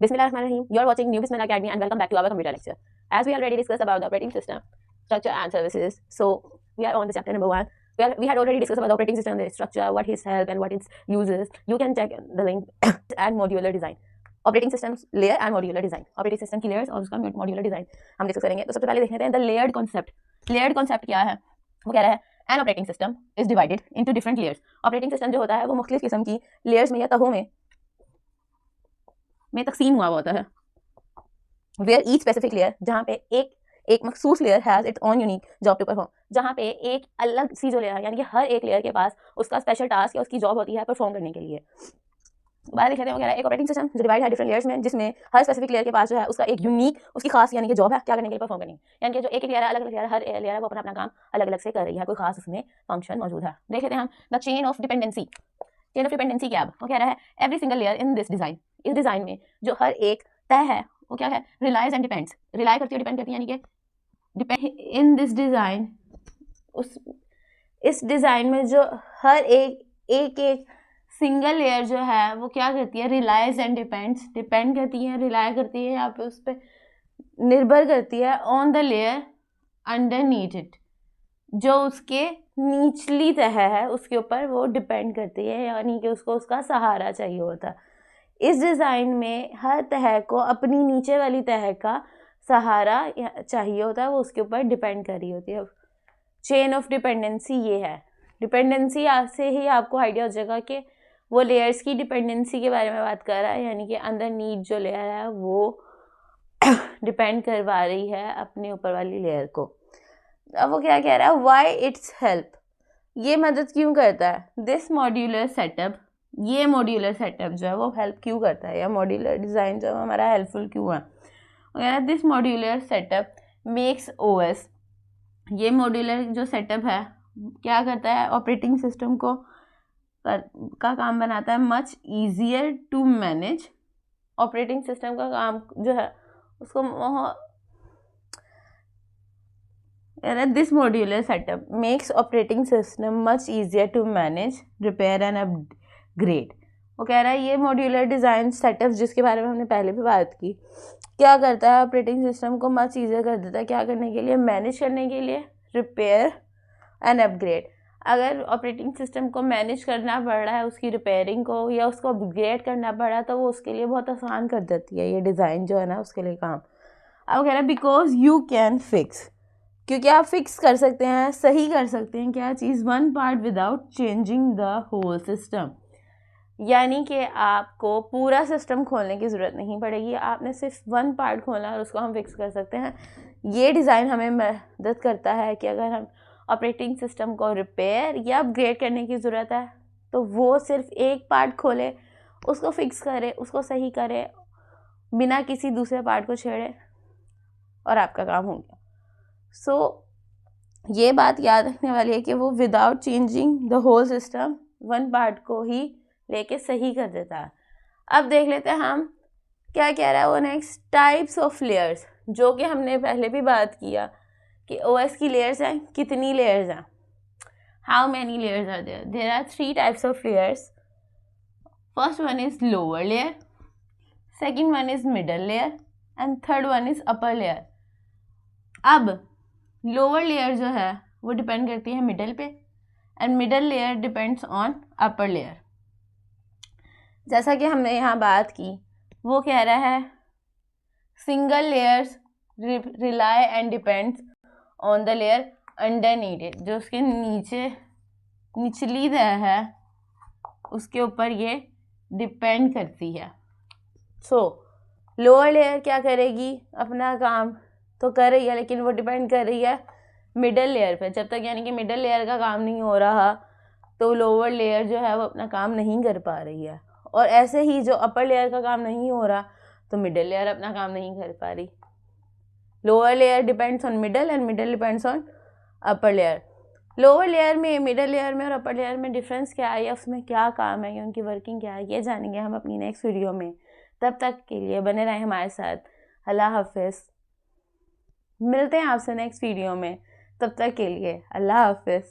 Bismillahirrahmanirrahim. You are watching New Bismillah Academy and welcome back to our computer lecture. As we already discussed about the operating system, structure and services, so we are on the chapter number 1. We had already discussed about the operating system, the structure, what its help and what its uses. You can check the link and modular design. Operating system layer and modular design, operating system की layers और उसका modular design हम discuss करेंगे। तो सबसे पहले देख लेते हैं the layered concept. Layered concept क्या है? वो कह रहा है an operating system is divided into different layers. Operating system जो होता है वो मुख्तलिफ किस्म की लेयर्स में या तहों में तकसीम हुआ होता है। वेयर ईच स्पेसिफिक लेयर, जहाँ पे एक मखसूस layer has its own unique job to perform, जहाँ पे एक अलग सी जो लेयर है यानी कि हर एक लेयर के पास उसका स्पेशल टास्क या उसकी जॉब होती है परफॉर्म करने के लिए। बाहर लिख लेते हैं वगैरह एक ऑपरेटिंग सिस्टम जो डिवाइड है डिफरेंट लेयर्स में, जिसमें हर स्पेसिफिक लेयर के पास जो है उसका एक यूनिक उसकी खास यानी कि जॉब है क्या करने के लिए परफॉर्म करनी है। यानी कि जो एक लेयर है अलग अलग लेयर, हर लेयर है वो अपना अपना काम अलग अलग से कर रही है, कोई खास उसमें फंक्शन मौजूद है। देख लेते हैं हम the chain of dependency. Chain of dependency क्या है? वो कह रहा है every single layer in this design, इस डिजाइन में जो हर एक तय है वो क्या है? रिलाइज एंड डिपेंड्स, रिलाई करती है डिपेंड करती है, यानी कि डिपेंड इन दिस डिजाइन, इस डिजाइन में जो हर एक सिंगल लेयर जो है वो क्या करती है? रिलाइज एंड डिपेंड्स, डिपेंड करती है, रिलाई करती है, यहाँ पे उस पर निर्भर करती है on the layer underneath it, जो उसके निचली तह है उसके ऊपर वो डिपेंड करती है, यानी कि उसको उसका सहारा चाहिए होता है। इस डिज़ाइन में हर तह को अपनी नीचे वाली तह का सहारा चाहिए होता है, वो उसके ऊपर डिपेंड कर रही होती है। चेन ऑफ डिपेंडेंसी ये है। डिपेंडेंसी से ही आपको आइडिया हो जाएगा कि वो लेयर्स की डिपेंडेंसी के बारे में बात कर रहा है, यानी कि अंदर नीच जो लेयर है वो डिपेंड करवा रही है अपने ऊपर वाली लेयर को। अब वो क्या कह रहा है? वाई इट्स हेल्प, ये मदद क्यों करता है? दिस मॉड्यूलर सेटअप, ये मॉड्यूलर सेटअप जो है वो हेल्प क्यों करता है, या मॉड्यूलर डिज़ाइन जो है हमारा हेल्पफुल क्यों है? वो कह रहा है this modular setup makes OS, ये मॉड्यूलर जो सेटअप है क्या करता है? ऑपरेटिंग सिस्टम को का काम बनाता है much easier to manage. Operating system का काम जो है उसको this modular setup makes operating system much easier to manage, repair and upgrade. वो कह रहा है ये मॉड्यूलर डिज़ाइन सेटअप जिसके बारे में हमने पहले भी बात की, क्या करता है? ऑपरेटिंग सिस्टम को मच ईजियर कर देता है क्या करने के लिए? मैनेज करने के लिए, रिपेयर एंड अपग्रेड। अगर ऑपरेटिंग सिस्टम को मैनेज करना पड़ रहा है, उसकी रिपेयरिंग को या उसको अपग्रेड करना पड़ रहा है, तो वो उसके लिए बहुत आसान कर देती है ये डिज़ाइन जो है ना उसके लिए काम। अब कह रहा है बिकॉज यू कैन फिक्स, क्योंकि आप फिक्स कर सकते हैं, सही कर सकते हैं क्या चीज़? One part without changing the whole system, यानी कि आपको पूरा सिस्टम खोलने की ज़रूरत नहीं पड़ेगी, आपने सिर्फ वन पार्ट खोलना है और उसको हम फिक्स कर सकते हैं। ये डिज़ाइन हमें मदद करता है कि अगर हम ऑपरेटिंग सिस्टम को रिपेयर या अपग्रेड करने की ज़रूरत है तो वो सिर्फ एक पार्ट खोले, उसको फिक्स करे, उसको सही करे बिना किसी दूसरे पार्ट को छेड़े और आपका काम हो गया। सो ये बात याद रखने वाली है कि वो without changing the whole system one part को ही लेके सही कर देता है। अब देख लेते हैं हम क्या कह रहा है वो नेक्स्ट। टाइप्स ऑफ लेयर्स, जो कि हमने पहले भी बात किया कि ओएस की लेयर्स हैं, कितनी लेयर्स हैं? How many layers are there? There are 3 types of layers. First one is lower layer, second one is middle layer and third one is upper layer. अब लोअर लेयर जो है वो depend करती है middle पे and middle layer depends on upper layer. जैसा कि हमने यहाँ बात की, वो कह रहा है single layers rely and depends on the layer underneath it, जो उसके नीचे निचली तह है उसके ऊपर ये डिपेंड करती है। सो लोअर लेयर क्या करेगी? अपना काम तो कर रही है लेकिन वो डिपेंड कर रही है मिडल लेयर पे। जब तक यानी कि मिडल लेयर का काम नहीं हो रहा तो लोअर लेयर जो है वो अपना काम नहीं कर पा रही है, और ऐसे ही जो अपर लेयर का काम नहीं हो रहा तो मिडल लेयर अपना काम नहीं कर पा रही। Lower layer depends on middle and middle depends on upper layer. Lower layer में, मिडल लेयर में और अपर लेयर में डिफरेंस क्या है या उसमें क्या काम है या उनकी वर्किंग क्या है, ये जानेंगे हम अपनी नेक्स्ट वीडियो में। तब तक के लिए बने रहें हमारे साथ। अल्लाह हाफिज़। मिलते हैं आपसे नेक्स्ट वीडियो में, तब तक के लिए अल्लाह हाफिज़।